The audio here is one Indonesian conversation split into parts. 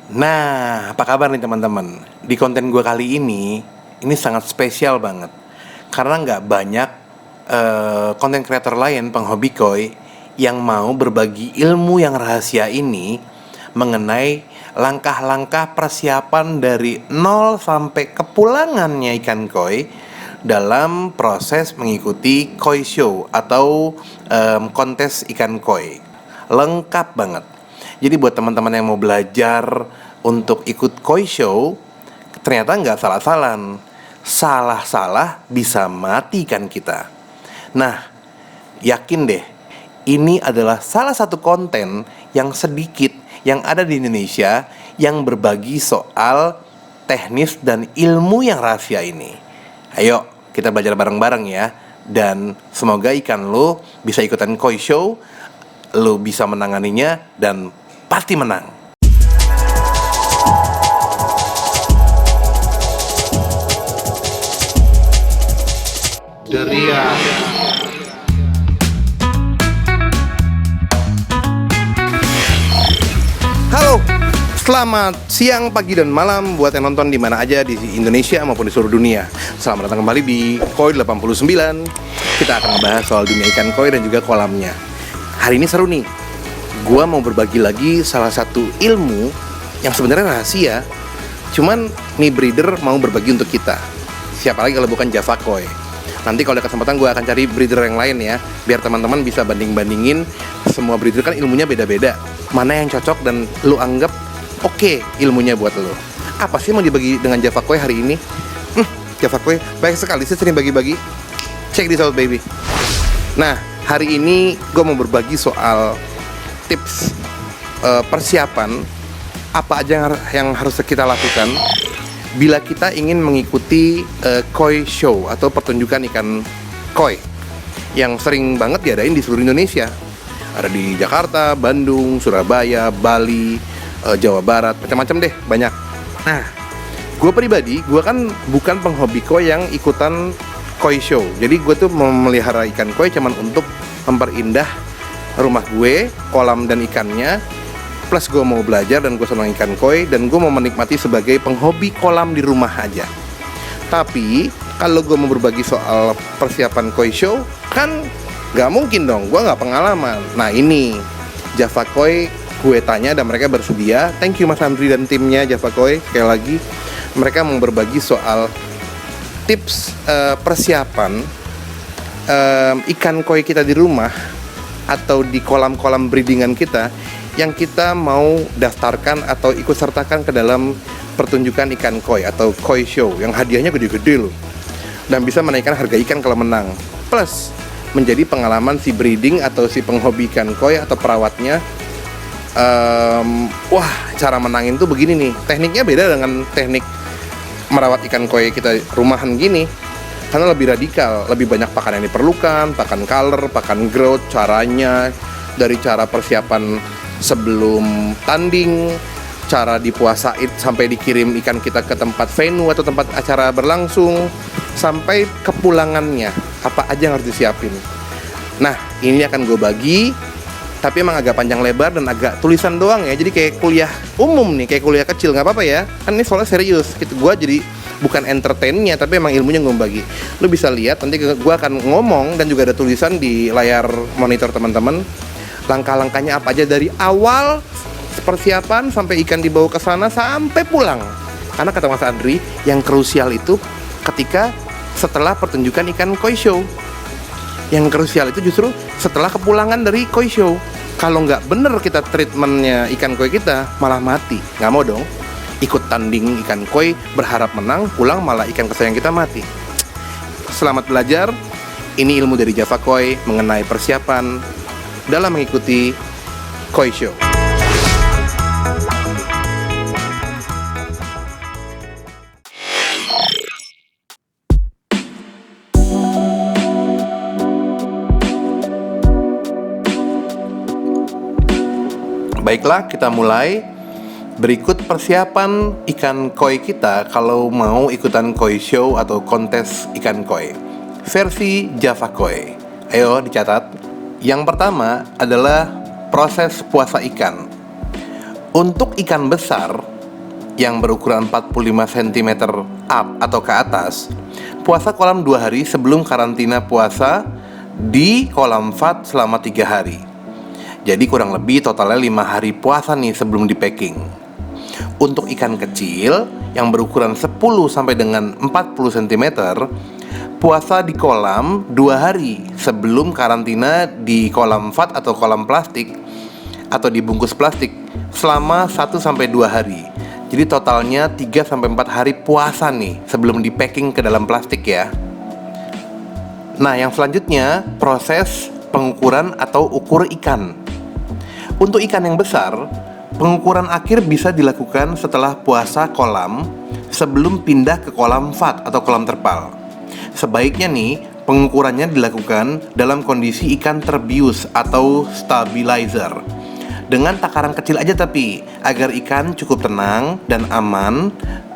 Nah, apa kabar nih teman-teman? Di konten gue kali ini sangat spesial banget. Karena nggak banyak konten kreator lain penghobi koi yang mau berbagi ilmu yang rahasia ini mengenai langkah-langkah persiapan dari nol sampai kepulangannya ikan koi dalam proses mengikuti koi show atau kontes ikan koi. Lengkap banget. Jadi buat teman-teman yang mau belajar untuk ikut koi show, ternyata nggak salah-salah. Salah-salah bisa matikan kita. Nah, yakin deh, ini adalah salah satu konten yang sedikit yang ada di Indonesia yang berbagi soal teknis dan ilmu yang rahasia ini. Ayo, kita belajar bareng-bareng ya. Dan semoga ikan lo bisa ikutan koi show, lo bisa menanganinya dan pasti menang. Deria. Halo, selamat siang, pagi, dan malam buat yang nonton di mana aja di Indonesia maupun di seluruh dunia. Selamat datang kembali di Koi 89. Kita akan membahas soal dunia ikan koi dan juga kolamnya. Hari ini seru nih. Gua mau berbagi lagi salah satu ilmu yang sebenarnya rahasia, cuman nih breeder mau berbagi untuk kita. Siapa lagi kalau bukan Java Koi. Nanti kalau ada kesempatan gue akan cari breeder yang lain ya, biar teman-teman bisa banding-bandingin. Semua breeder kan ilmunya beda-beda. Mana yang cocok dan lu anggap oke ilmunya buat lu. Apa sih mau dibagi dengan Java Koi hari ini? Java Koi baik sekali sih, sering bagi-bagi. Check this out baby. Nah, hari ini gue mau berbagi soal tips persiapan apa aja yang harus kita lakukan bila kita ingin mengikuti koi show atau pertunjukan ikan koi yang sering banget diadain di seluruh Indonesia. Ada di Jakarta, Bandung, Surabaya, Bali, Jawa Barat, macam-macam deh, banyak. Nah, gue pribadi, gue kan bukan penghobi koi yang ikutan koi show. Jadi gue tuh memelihara ikan koi cuman untuk memperindah rumah gue, kolam dan ikannya. Plus gue mau belajar dan gue senang ikan koi, dan gue mau menikmati sebagai penghobi kolam di rumah aja. Tapi kalau gue mau berbagi soal persiapan koi show, kan gak mungkin dong, gue gak pengalaman. Nah ini Java Koi gue tanya dan mereka bersedia. Thank you Mas Andri dan timnya Java Koi. Sekali lagi mereka mau berbagi soal tips persiapan ikan koi kita di rumah atau di kolam-kolam breedingan kita yang kita mau daftarkan atau ikut sertakan ke dalam pertunjukan ikan koi atau koi show yang hadiahnya gede-gede loh, dan bisa menaikkan harga ikan kalau menang, plus menjadi pengalaman si breeding atau si penghobi ikan koi atau perawatnya. Wah, cara menangin tuh begini nih. Tekniknya beda dengan teknik merawat ikan koi kita rumahan gini, karena lebih radikal, lebih banyak pakan yang diperlukan, pakan color, pakan growth, caranya dari cara persiapan sebelum tanding, cara dipuasain sampai dikirim ikan kita ke tempat venue atau tempat acara berlangsung, sampai kepulangannya apa aja yang harus disiapin. Nah, ini akan gue bagi, tapi emang agak panjang lebar dan agak tulisan doang ya. Jadi kayak kuliah umum nih, kayak kuliah kecil, nggak apa-apa ya. Kan ini soalnya serius. Gue jadi bukan entertainnya, tapi emang ilmunya gue bagi. Lu bisa lihat nanti gue akan ngomong dan juga ada tulisan di layar monitor teman-teman. Langkah-langkahnya apa aja dari awal persiapan sampai ikan dibawa ke sana sampai pulang. Karena kata Mas Andri, yang krusial itu ketika setelah pertunjukan ikan koi show. Yang krusial itu justru setelah kepulangan dari koi show. Kalau nggak bener kita treatmentnya ikan koi kita, malah mati. Nggak mau dong ikut tanding ikan koi berharap menang, pulang malah ikan kesayangan kita mati. Selamat belajar. Ini ilmu dari Java Koi mengenai persiapan dalam mengikuti koi show. Baiklah, kita mulai. Berikut persiapan ikan koi kita kalau mau ikutan koi show atau kontes ikan koi versi Java Koi. Ayo dicatat. Yang pertama adalah proses puasa ikan. Untuk ikan besar yang berukuran 45 cm up atau ke atas, puasa kolam 2 hari sebelum karantina puasa di kolam FAT selama 3 hari. Jadi kurang lebih totalnya 5 hari puasa nih sebelum di packing. Untuk ikan kecil yang berukuran 10 sampai dengan 40 cm, puasa di kolam 2 hari sebelum karantina di kolam FAT atau kolam plastik atau dibungkus plastik selama 1 sampai 2 hari. Jadi totalnya 3 sampai 4 hari puasa nih sebelum di packing ke dalam plastik ya. Nah, yang selanjutnya proses pengukuran atau ukur ikan. Untuk ikan yang besar, pengukuran akhir bisa dilakukan setelah puasa kolam sebelum pindah ke kolam FAT atau kolam terpal. Sebaiknya nih, pengukurannya dilakukan dalam kondisi ikan terbius atau stabilizer dengan takaran kecil aja tapi, agar ikan cukup tenang dan aman,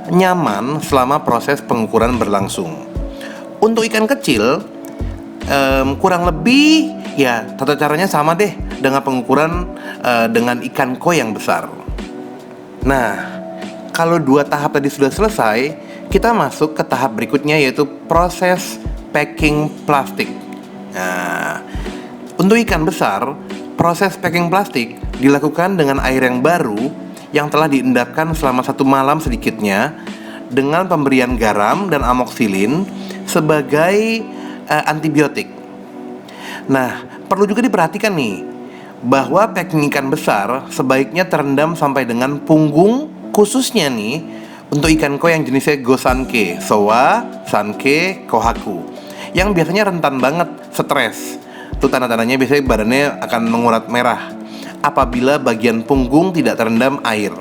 nyaman selama proses pengukuran berlangsung. Untuk ikan kecil, kurang lebih ya tata caranya sama deh dengan pengukuran dengan ikan koi yang besar. Nah, kalau 2 tahap tadi sudah selesai, kita masuk ke tahap berikutnya yaitu proses packing plastik. Nah, untuk ikan besar, proses packing plastik dilakukan dengan air yang baru yang telah diendapkan selama 1 malam sedikitnya dengan pemberian garam dan amoksilin sebagai antibiotik. Nah, perlu juga diperhatikan nih bahwa packing ikan besar sebaiknya terendam sampai dengan punggung, khususnya nih untuk ikan koi yang jenisnya Gosanke, Sowa, Sanke, Kohaku, yang biasanya rentan banget stres. Itu tanda-tandanya biasanya badannya akan mengurat merah apabila bagian punggung tidak terendam air.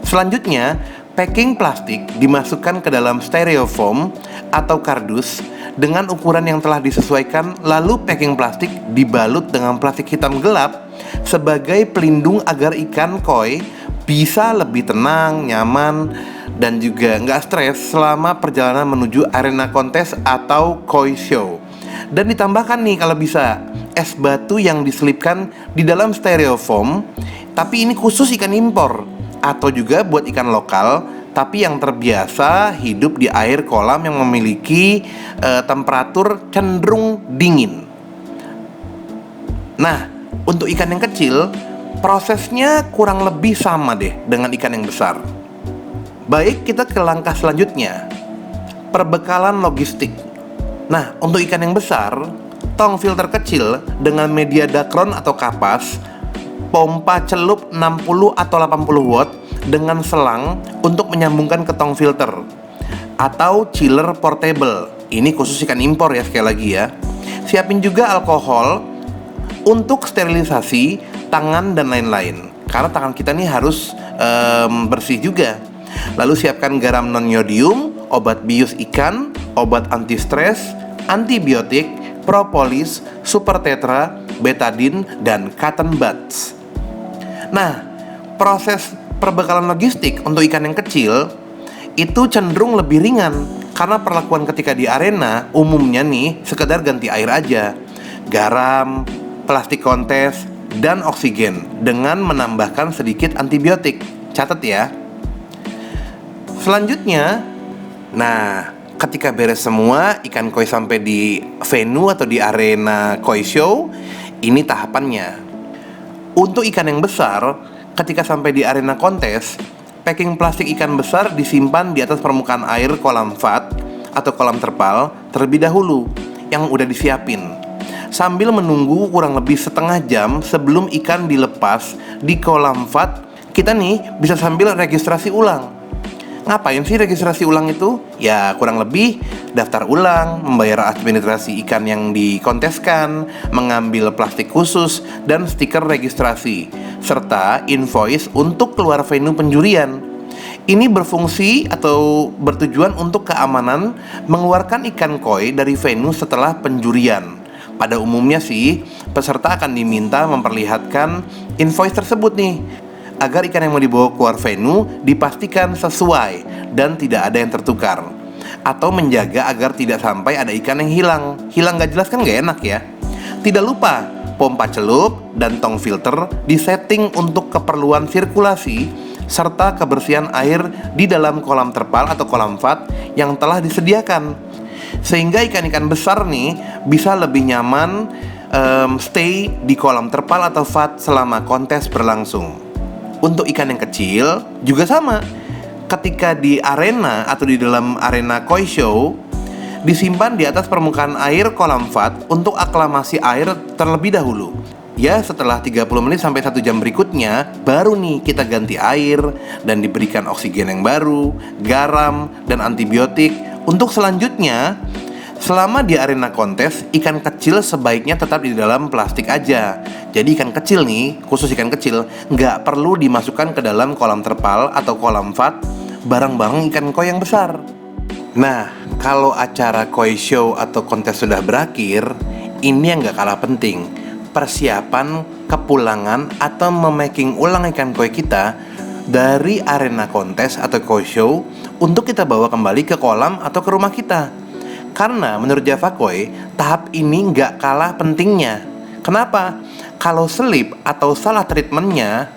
Selanjutnya, packing plastik dimasukkan ke dalam styrofoam atau kardus dengan ukuran yang telah disesuaikan, lalu packing plastik dibalut dengan plastik hitam gelap sebagai pelindung agar ikan koi bisa lebih tenang, nyaman, dan juga nggak stres selama perjalanan menuju arena kontes atau koi show. Dan ditambahkan nih kalau bisa es batu yang diselipkan di dalam styrofoam, tapi ini khusus ikan impor atau juga buat ikan lokal tapi yang terbiasa hidup di air kolam yang memiliki temperatur cenderung dingin. Nah, untuk ikan yang kecil, prosesnya kurang lebih sama deh dengan ikan yang besar. Baik, kita ke langkah selanjutnya, perbekalan logistik. Nah, untuk ikan yang besar, tong filter kecil dengan media dakron atau kapas, pompa celup 60 atau 80 watt dengan selang untuk menyambungkan ke tong filter, atau chiller portable. Ini khusus ikan impor ya, sekali lagi ya. Siapin juga alkohol untuk sterilisasi tangan dan lain-lain, karena tangan kita nih harus bersih juga. Lalu siapkan garam non-yodium, obat bius ikan, obat anti stres, antibiotik, propolis, super tetra, betadine, dan cotton buds. Nah, proses perbekalan logistik untuk ikan yang kecil itu cenderung lebih ringan karena perlakuan ketika di arena umumnya nih sekedar ganti air aja, garam, plastik kontes, dan oksigen dengan menambahkan sedikit antibiotik. Catat ya. Selanjutnya, nah, ketika beres semua ikan koi sampai di venue atau di arena koi show, ini tahapannya. Untuk ikan yang besar, ketika sampai di arena kontes, packing plastik ikan besar disimpan di atas permukaan air kolam FAT atau kolam terpal terlebih dahulu yang udah disiapin, sambil menunggu kurang lebih setengah jam sebelum ikan dilepas di kolam FAT. Kita nih bisa sambil registrasi ulang. Ngapain sih registrasi ulang itu? Ya kurang lebih daftar ulang, membayar administrasi ikan yang dikonteskan, mengambil plastik khusus, dan stiker registrasi, serta invoice untuk keluar venue penjurian. Ini berfungsi atau bertujuan untuk keamanan mengeluarkan ikan koi dari venue setelah penjurian. Pada umumnya sih, peserta akan diminta memperlihatkan invoice tersebut nih, agar ikan yang mau dibawa keluar venue dipastikan sesuai dan tidak ada yang tertukar, atau menjaga agar tidak sampai ada ikan yang hilang gak jelas, kan gak enak ya. Tidak lupa, pompa celup dan tong filter disetting untuk keperluan sirkulasi serta kebersihan air di dalam kolam terpal atau kolam vat yang telah disediakan. Sehingga ikan-ikan besar nih bisa lebih nyaman stay di kolam terpal atau vat selama kontes berlangsung. Untuk ikan yang kecil juga sama. Ketika di arena atau di dalam arena koi show, disimpan di atas permukaan air kolam vat untuk aklamasi air terlebih dahulu. Ya, setelah 30 menit sampai 1 jam berikutnya, baru nih kita ganti air dan diberikan oksigen yang baru, garam, dan antibiotik. Untuk selanjutnya, selama di arena kontes, ikan kecil sebaiknya tetap di dalam plastik aja. Jadi ikan kecil nih, khusus ikan kecil, nggak perlu dimasukkan ke dalam kolam terpal atau kolam vat bareng-bareng ikan koi yang besar. Nah, kalau acara koi show atau kontes sudah berakhir, ini yang nggak kalah penting, persiapan kepulangan atau memaking ulang ikan koi kita dari arena kontes atau koi show untuk kita bawa kembali ke kolam atau ke rumah kita. Karena menurut Java Koi, tahap ini nggak kalah pentingnya. Kenapa? Kalau selip atau salah treatmentnya,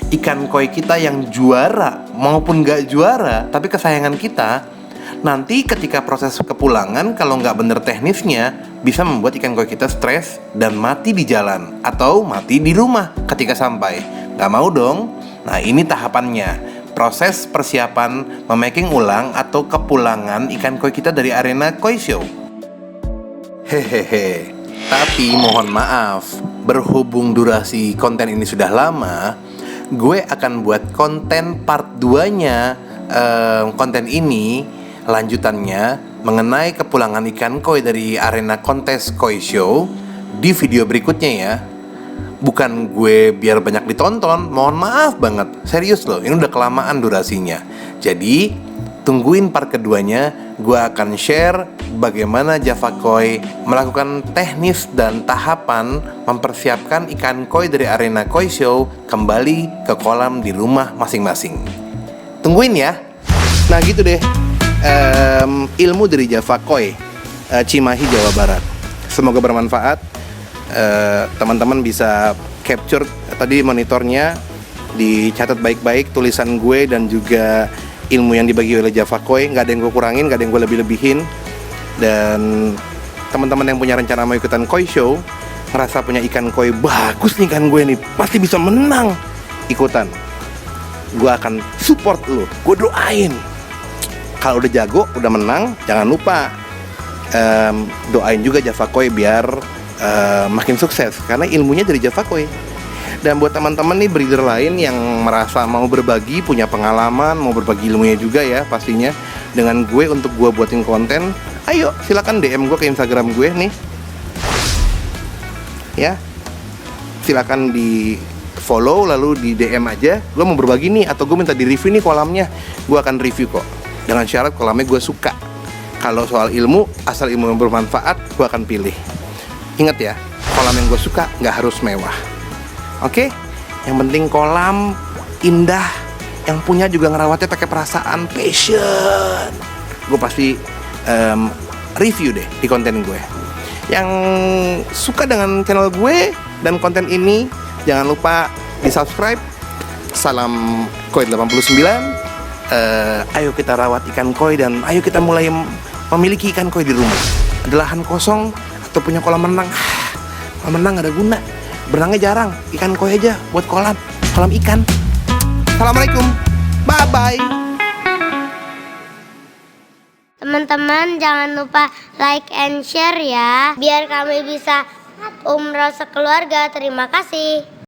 ikan koi kita yang juara maupun nggak juara, tapi kesayangan kita, nanti ketika proses kepulangan, kalau nggak bener teknisnya, bisa membuat ikan koi kita stres dan mati di jalan atau mati di rumah ketika sampai. Nggak mau dong? Nah, ini tahapannya. Proses persiapan memaking ulang atau kepulangan ikan koi kita dari arena koi show. Hehehe. Tapi mohon maaf, berhubung durasi konten ini sudah lama, gue akan buat konten part 2-nya konten ini, lanjutannya mengenai kepulangan ikan koi dari arena kontes koi show di video berikutnya ya. Bukan gue biar banyak ditonton, mohon maaf banget. Serius loh, ini udah kelamaan durasinya. Jadi, tungguin part keduanya. Gue akan share bagaimana Java Koi melakukan teknis dan tahapan mempersiapkan ikan koi dari arena koi show kembali ke kolam di rumah masing-masing. Tungguin ya. Nah gitu deh, ilmu dari Java Koi, Cimahi, Jawa Barat. Semoga bermanfaat. Teman-teman bisa capture tadi monitornya, dicatat baik-baik tulisan gue dan juga ilmu yang dibagi oleh Java Koi. Nggak ada yang gue kurangin, nggak ada yang gue lebih-lebihin. Dan teman-teman yang punya rencana mau ikutan koi show, ngerasa punya ikan koi bagus nih ikan gue nih, pasti bisa menang, ikutan. Gue akan support lo, gue doain. Kalau udah jago, udah menang, jangan lupa doain juga Java Koi biar makin sukses, karena ilmunya dari Java Koi. Dan buat teman-teman nih breeder lain yang merasa mau berbagi, punya pengalaman, mau berbagi ilmunya juga ya pastinya dengan gue untuk gue buatin konten, ayo silakan DM gue ke Instagram gue nih ya, silakan di follow lalu di DM aja, gue mau berbagi nih atau gue minta di review nih kolamnya, gue akan review kok, dengan syarat kolamnya gue suka. Kalau soal ilmu, asal ilmu yang bermanfaat, gue akan pilih. Ingat ya, kolam yang gue suka nggak harus mewah. Oke? Yang penting kolam indah, yang punya juga ngerawatnya pakai perasaan, passion. Gue pasti review deh di konten gue. Yang suka dengan channel gue dan konten ini, jangan lupa di subscribe. Salam Koi 89. Ayo kita rawat ikan koi dan ayo kita mulai memiliki ikan koi di rumah. Ada lahan kosong atau punya kolam renang, kolam renang gak ada guna, berenangnya jarang, ikan koi aja buat kolam ikan. Assalamualaikum, bye bye. Teman-teman jangan lupa like and share ya, biar kami bisa umroh sekeluarga. Terima kasih.